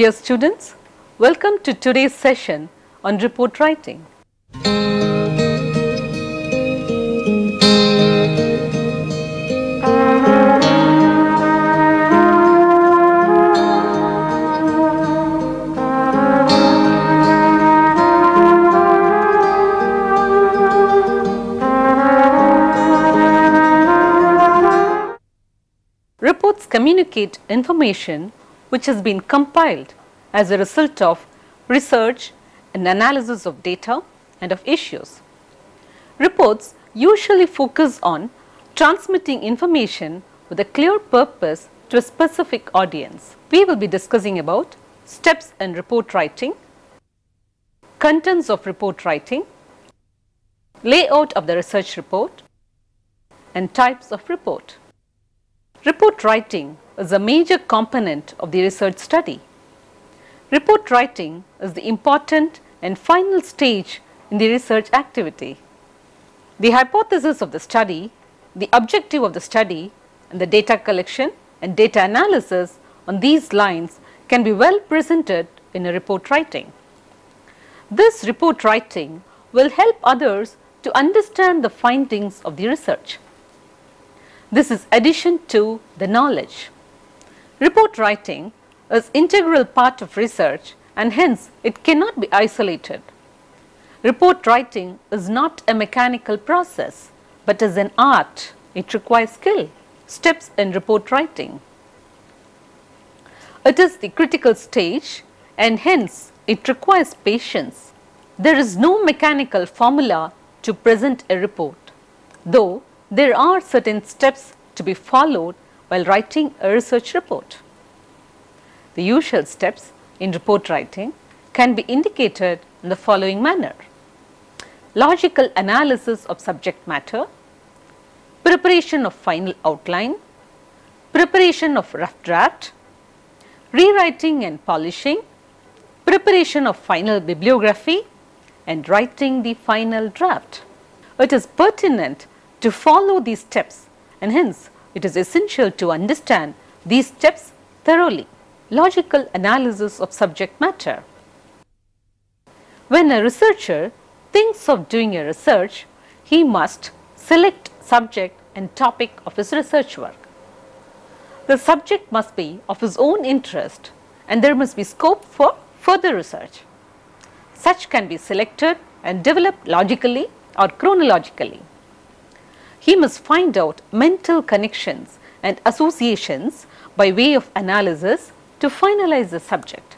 Dear students, welcome to today's session on report writing. Reports communicate information which has been compiled as a result of research and analysis of data and of issues. Reports usually focus on transmitting information with a clear purpose to a specific audience. We will be discussing about steps in report writing, contents of report writing, layout of the research report, and types of report. Report writing is a major component of the research study. Report writing is the important and final stage in the research activity. The hypothesis of the study, the objective of the study, and the data collection and data analysis on these lines can be well presented in a report writing. This report writing will help others to understand the findings of the research. This is addition to the knowledge. Report writing is integral part of research and hence it cannot be isolated. Report writing is not a mechanical process but is an art. It requires skill. Steps in report writing. It is the critical stage and hence it requires patience. There is no mechanical formula to present a report, though there are certain steps to be followed while writing a research report. The usual steps in report writing can be indicated in the following manner: logical analysis of subject matter, preparation of final outline, preparation of rough draft, rewriting and polishing, preparation of final bibliography, and writing the final draft. It is pertinent to follow these steps and hence it is essential to understand these steps thoroughly. Logical analysis of subject matter. When a researcher thinks of doing a research, he must select subject and topic of his research work. The subject must be of his own interest and there must be scope for further research. Such can be selected and developed logically or chronologically. He must find out mental connections and associations by way of analysis to finalize the subject.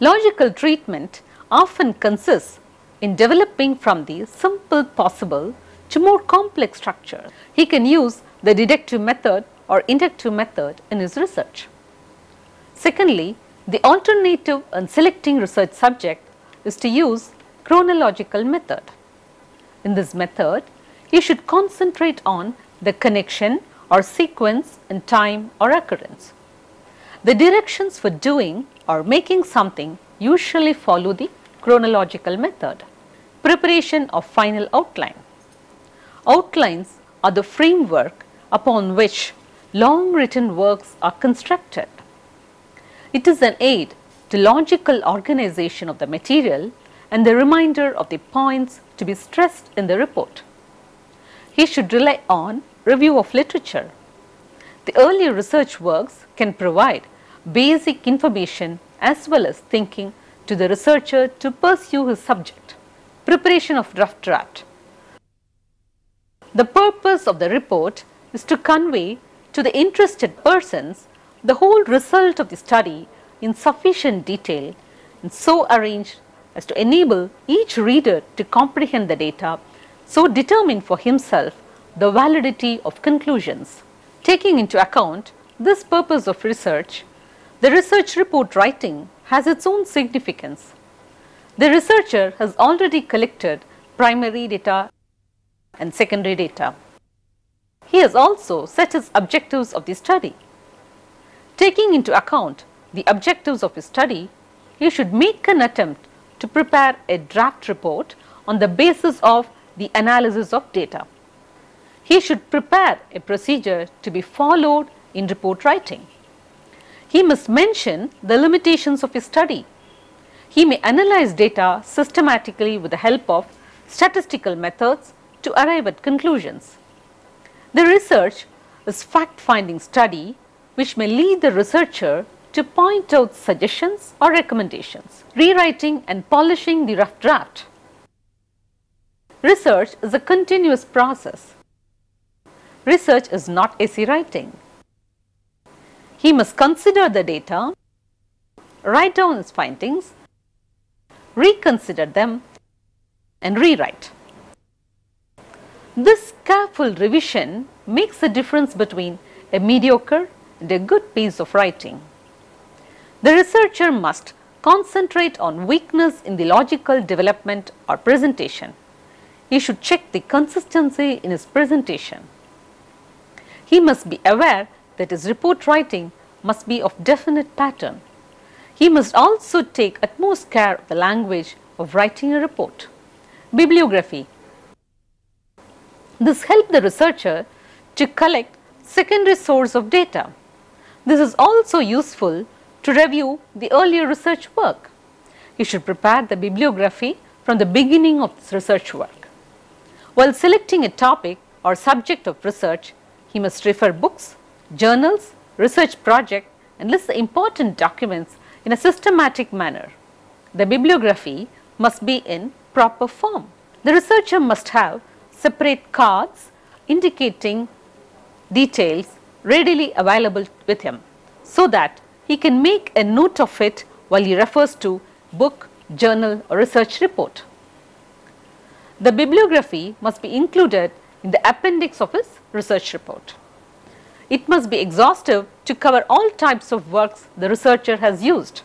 Logical treatment often consists in developing from the simple possible to more complex structure. He can use the deductive method or inductive method in his research. Secondly, the alternative in selecting research subject is to use chronological method. In this method, he should concentrate on the connection or sequence in time or occurrence. The directions for doing or making something usually follow the chronological method. Preparation of final outline. Outlines are the framework upon which long written works are constructed. It is an aid to logical organization of the material and the reminder of the points to be stressed in the report. He should rely on review of literature. The early research works can provide basic information as well as thinking to the researcher to pursue his subject. Preparation of rough draft. The purpose of the report is to convey to the interested persons the whole result of the study in sufficient detail and so arranged as to enable each reader to comprehend the data, so determine for himself the validity of conclusions. Taking into account this purpose of research, the research report writing has its own significance. The researcher has already collected primary data and secondary data. He has also set his objectives of the study. Taking into account the objectives of his study, he should make an attempt to prepare a draft report on the basis of the analysis of data. He should prepare a procedure to be followed in report writing. He must mention the limitations of his study. He may analyze data systematically with the help of statistical methods to arrive at conclusions. The research is fact-finding study which may lead the researcher to point out suggestions or recommendations, rewriting and polishing the rough draft. Research is a continuous process. Research is not essay writing. He must consider the data, write down his findings, reconsider them and rewrite. This careful revision makes the difference between a mediocre and a good piece of writing. The researcher must concentrate on weakness in the logical development or presentation. He should check the consistency in his presentation. He must be aware that his report writing must be of definite pattern. He must also take utmost care of the language of writing a report. Bibliography. This helps the researcher to collect secondary source of data. This is also useful to review the earlier research work. He should prepare the bibliography from the beginning of this research work. While selecting a topic or subject of research, he must refer books, journals, research project and list the important documents in a systematic manner. The bibliography must be in proper form. The researcher must have separate cards indicating details readily available with him so that he can make a note of it while he refers to book, journal or research report. The bibliography must be included in the appendix of his research report. It must be exhaustive to cover all types of works the researcher has used.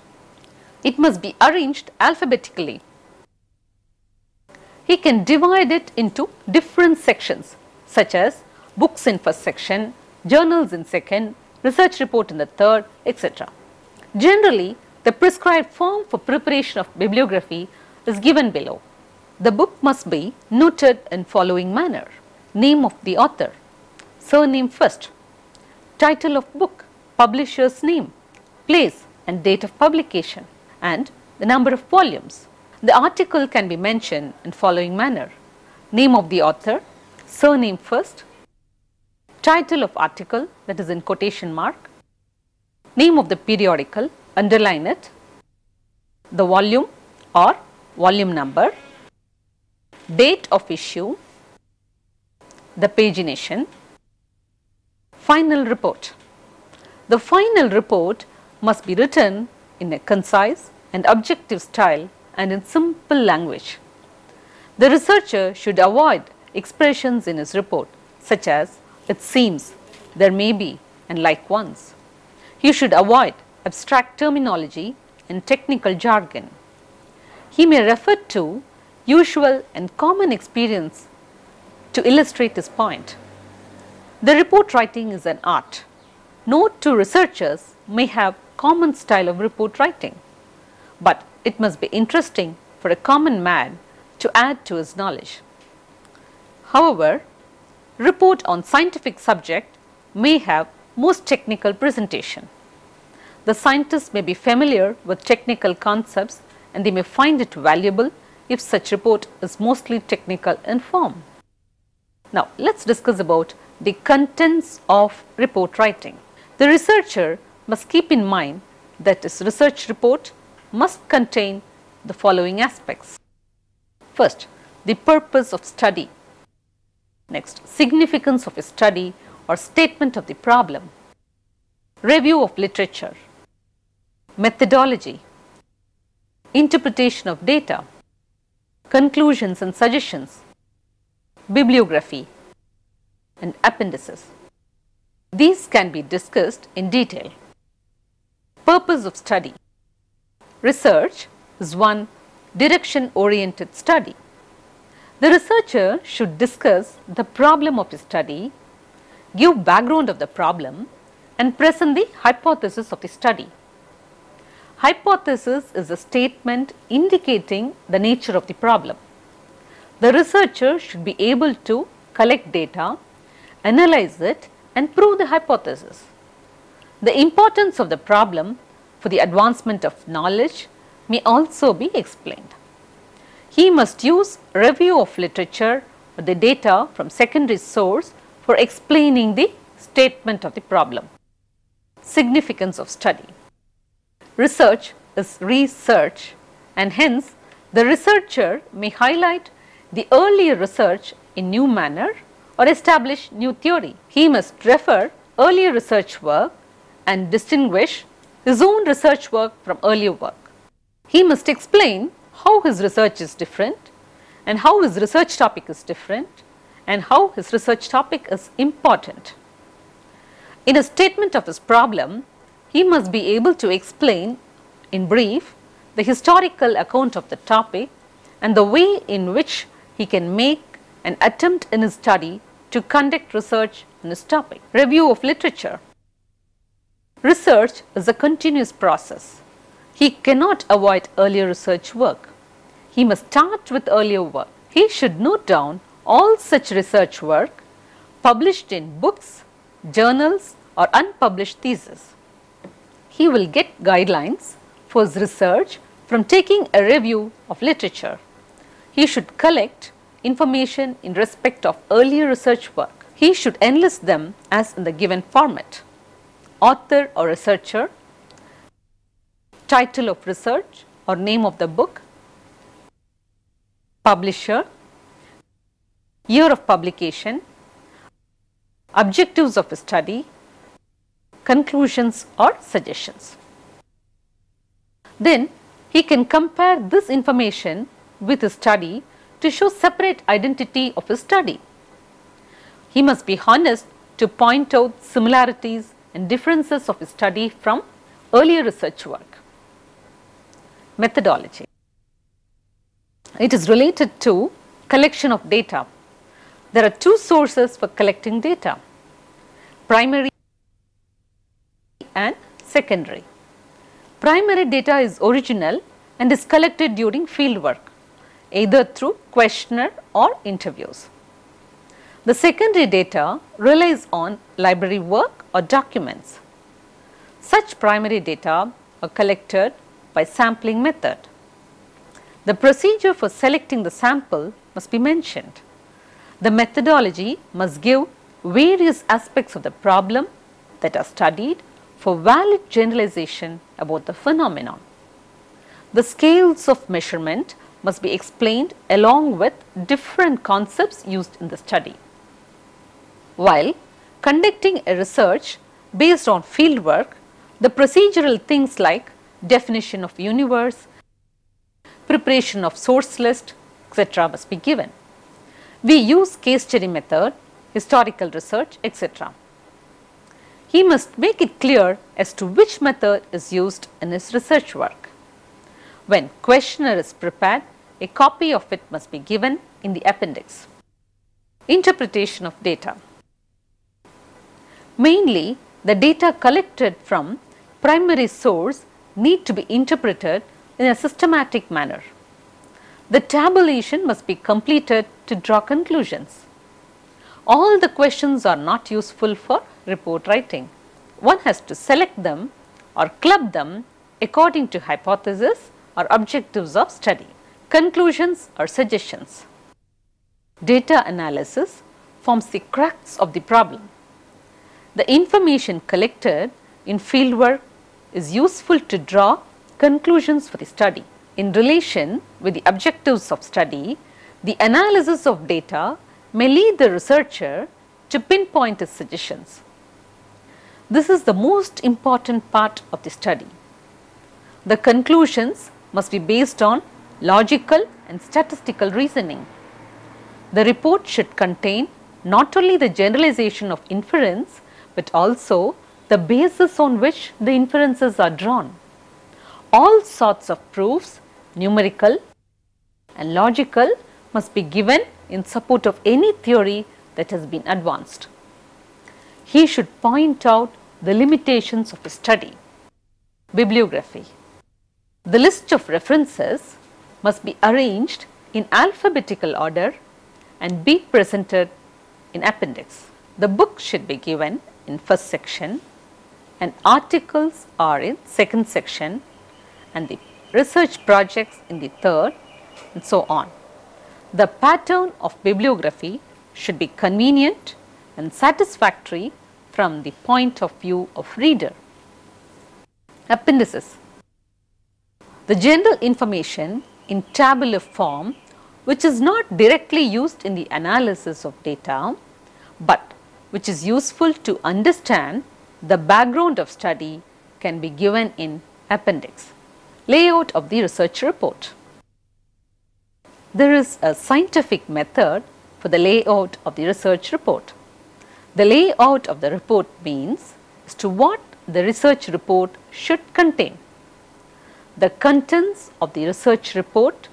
It must be arranged alphabetically. He can divide it into different sections such as books in first section, journals in second, research report in the third, etc. Generally, the prescribed form for preparation of bibliography is given below. The book must be noted in following manner: name of the author, surname first, title of book, publisher's name, place and date of publication, and the number of volumes. The article can be mentioned in following manner: name of the author, surname first, title of article, that is in quotation mark, name of the periodical, underline it, the volume or volume number, date of issue, the pagination, final report. The final report must be written in a concise and objective style and in simple language. The researcher should avoid expressions in his report such as "it seems," "there may be," and "like once." He should avoid abstract terminology and technical jargon. He may refer to usual and common experience to illustrate his point. The report writing is an art. No two researchers may have common style of report writing, but it must be interesting for a common man to add to his knowledge. However, report on scientific subject may have most technical presentation. The scientists may be familiar with technical concepts and they may find it valuable if such report is mostly technical in form. Now, let us discuss about the contents of report writing. The researcher must keep in mind that his research report must contain the following aspects. First, the purpose of study. Next, significance of a study or statement of the problem. Review of literature. Methodology. Interpretation of data. Conclusions and suggestions. Bibliography and appendices. These can be discussed in detail. Purpose of study. Research is one direction-oriented study. The researcher should discuss the problem of his study, give background of the problem, and present the hypothesis of the study. Hypothesis is a statement indicating the nature of the problem. The researcher should be able to collect data, analyze it, and prove the hypothesis. The importance of the problem for the advancement of knowledge may also be explained. He must use review of literature or the data from secondary source for explaining the statement of the problem. Significance of study. Research is research, and hence the researcher may highlight the earlier research in new manner or establish new theory. He must refer earlier research work and distinguish his own research work from earlier work. He must explain how his research is different and how his research topic is different and how his research topic is important. In a statement of his problem, he must be able to explain in brief the historical account of the topic and the way in which he can make an attempt in his study to conduct research on his topic. Review of literature. Research is a continuous process. He cannot avoid earlier research work. He must start with earlier work. He should note down all such research work published in books, journals or unpublished theses. He will get guidelines for his research from taking a review of literature. He should collect information in respect of earlier research work. He should enlist them as in the given format: author or researcher, title of research or name of the book, publisher, year of publication, objectives of the study, conclusions or suggestions. Then he can compare this information with his study to show separate identity of his study. He must be honest to point out similarities and differences of his study from earlier research work. Methodology. It is related to collection of data. There are two sources for collecting data: primary and secondary. Primary data is original and is collected during field work, either through questionnaire or interviews. The secondary data relies on library work or documents. Such primary data are collected by sampling method. The procedure for selecting the sample must be mentioned. The methodology must give various aspects of the problem that are studied for valid generalization about the phenomenon. The scales of measurement must be explained along with different concepts used in the study. While conducting a research based on field work, the procedural things like definition of universe, preparation of source list, etc. must be given. We use case study method, historical research, etc. He must make it clear as to which method is used in his research work. When questionnaire is prepared, a copy of it must be given in the appendix. Interpretation of data. Mainly, the data collected from primary source need to be interpreted in a systematic manner. The tabulation must be completed to draw conclusions. All the questions are not useful for report writing. One has to select them or club them according to hypothesis or objectives of study. Conclusions or suggestions. Data analysis forms the crux of the problem. The information collected in fieldwork is useful to draw conclusions for the study. In relation with the objectives of study, the analysis of data may lead the researcher to pinpoint his suggestions. This is the most important part of the study. The conclusions must be based on logical and statistical reasoning. The report should contain not only the generalization of inference, but also the basis on which the inferences are drawn. All sorts of proofs, numerical and logical, must be given in support of any theory that has been advanced. He should point out the limitations of his study. Bibliography. The list of references must be arranged in alphabetical order and be presented in appendix. The book should be given in first section, and articles are in second section and the research projects in the third, and so on. The pattern of bibliography should be convenient and satisfactory from the point of view of reader. Appendices. The general information in tabular form which is not directly used in the analysis of data, but which is useful to understand the background of study can be given in appendix. Layout of the research report. There is a scientific method for the layout of the research report. The layout of the report means as to what the research report should contain. The contents of the research report,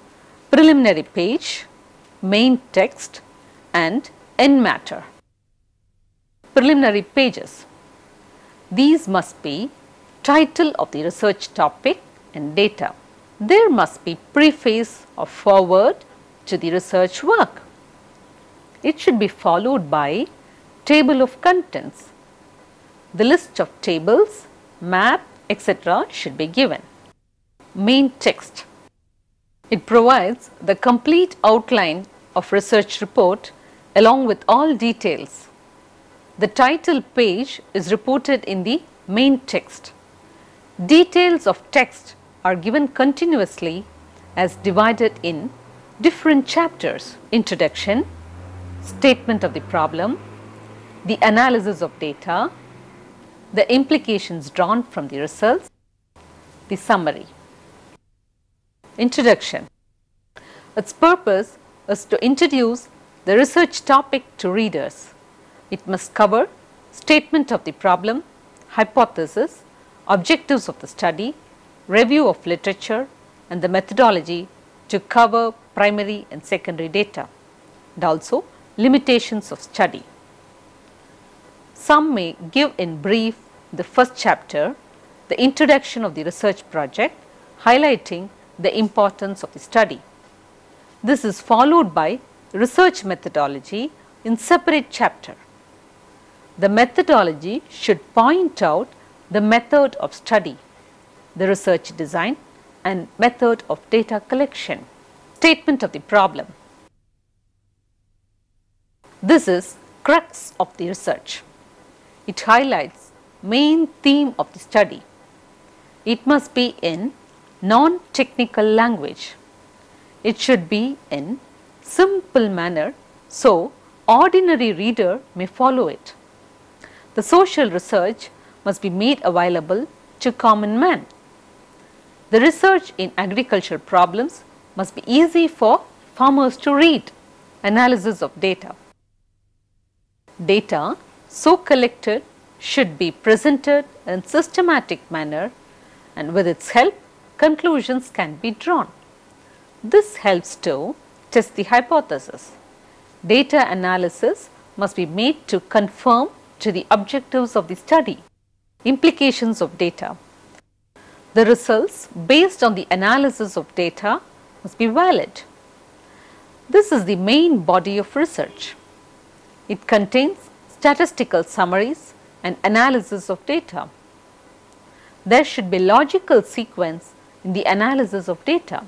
preliminary page, main text and end matter. Preliminary pages. These must be title of the research topic and data. There must be preface or foreword to the research work. It should be followed by table of contents. The list of tables, map, etc. should be given. Main text. It provides the complete outline of research report along with all details. The title page is reported in the main text. Details of text are given continuously as divided in different chapters: introduction, statement of the problem, the analysis of data, the implications drawn from the results, the summary. Introduction. Its purpose is to introduce the research topic to readers. It must cover statement of the problem, hypothesis, objectives of the study, review of literature and the methodology to cover primary and secondary data, and also limitations of study. Some may give in brief the first chapter, the introduction of the research project, highlighting the importance of the study. This is followed by research methodology in separate chapter. The methodology should point out the method of study, the research design and method of data collection. Statement of the problem. This is crux of the research. It highlights main theme of the study. It must be in non-technical language. It should be in simple manner so ordinary reader may follow it. The social research must be made available to common man. The research in agricultural problems must be easy for farmers to read. Analysis of data. Data so collected should be presented in systematic manner, and with its help conclusions can be drawn. This helps to test the hypothesis. Data analysis must be made to conform to the objectives of the study. Implications of data. The results based on the analysis of data must be valid. This is the main body of research. It contains statistical summaries and analysis of data. There should be logical sequence in the analysis of data.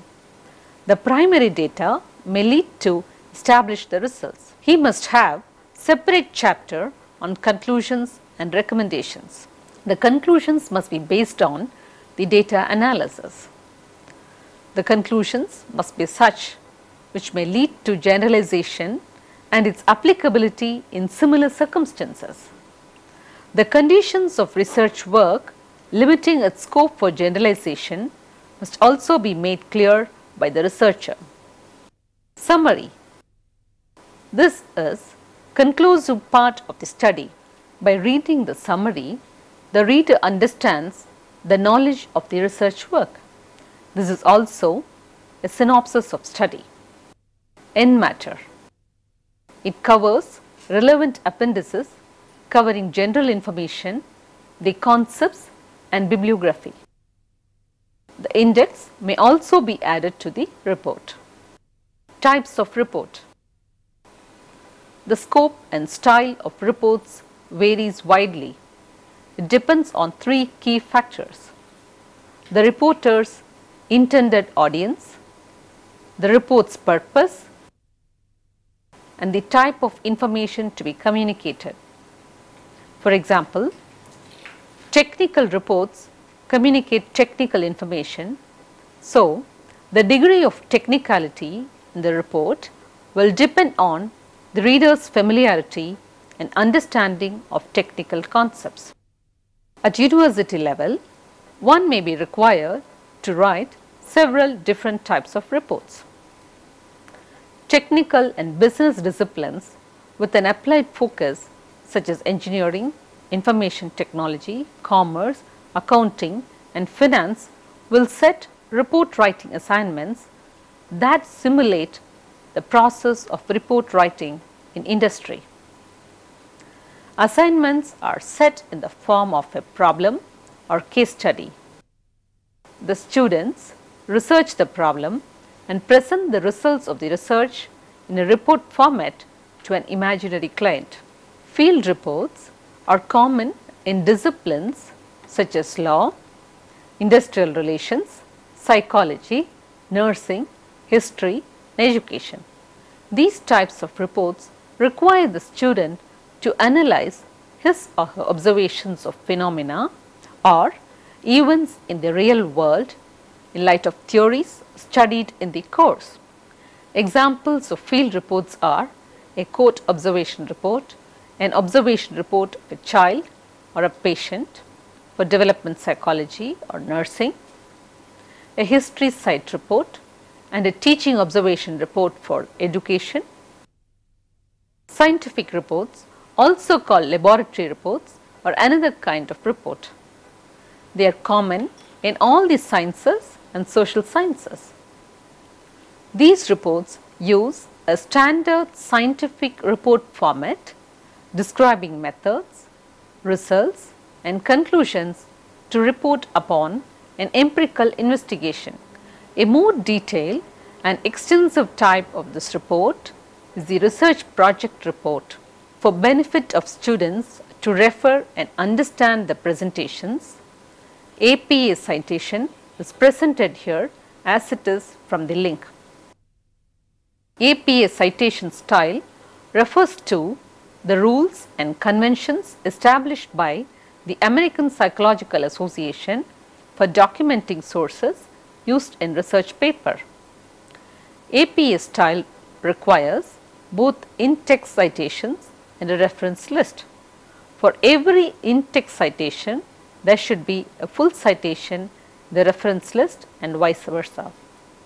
The primary data may lead to establish the results. He must have separate chapter on conclusions and recommendations. The conclusions must be based on the data analysis. The conclusions must be such which may lead to generalization and its applicability in similar circumstances. The conditions of research work limiting its scope for generalization must also be made clear by the researcher. Summary. This is conclusive part of the study. By reading the summary, the reader understands the knowledge of the research work. This is also a synopsis of study. End matter. It covers relevant appendices covering general information, the concepts and bibliography. The index may also be added to the report. Types of report. The scope and style of reports varies widely. it depends on three key factors: the reporter's intended audience, the report's purpose, and the type of information to be communicated. For example, technical reports communicate technical information, so the degree of technicality in the report will depend on the reader's familiarity and understanding of technical concepts. At university level, one may be required to write several different types of reports. Technical and business disciplines with an applied focus such as engineering, information technology, commerce, accounting and finance will set report writing assignments that simulate the process of report writing in industry. Assignments are set in the form of a problem or case study. The students research the problem and present the results of the research in a report format to an imaginary client. Field reports are common in disciplines such as law, industrial relations, psychology, nursing, history, and education. These types of reports require the student to analyze his or her observations of phenomena or events in the real world in light of theories studied in the course. Examples of field reports are a court observation report, an observation report of a child or a patient for development psychology or nursing, a history site report, and a teaching observation report for education. Scientific reports, also called laboratory reports, are another kind of report. They are common in all the sciences and social sciences. These reports use a standard scientific report format describing methods, results, and conclusions to report upon an empirical investigation. A more detailed and extensive type of this report is the research project report. For benefit of students to refer and understand the presentations, APA citation is presented here as it is from the link. APA citation style refers to the rules and conventions established by the American Psychological Association for documenting sources used in research paper. APA style requires both in-text citations and a reference list. For every in-text citation, there should be a full citation, the reference list, and vice versa.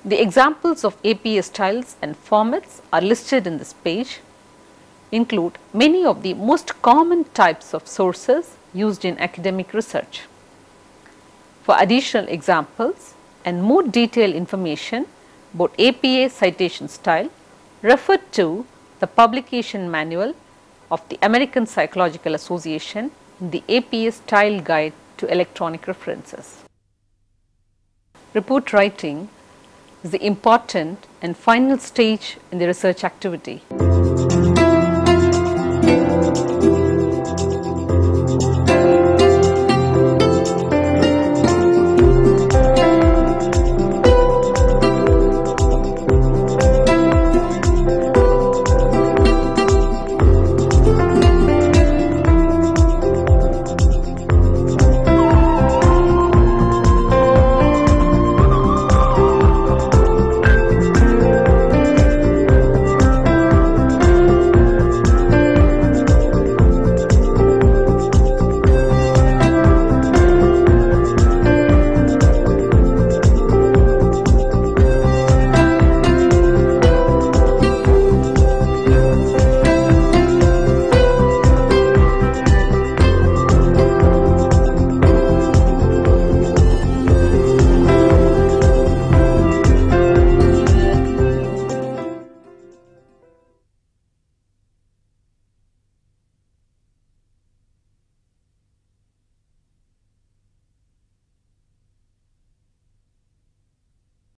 The examples of APA styles and formats are listed in this page, include many of the most common types of sources used in academic research. For additional examples and more detailed information about APA citation style, refer to the publication manual of the American Psychological Association in the APA Style Guide to Electronic References. Report writing is the important and final stage in the research activity.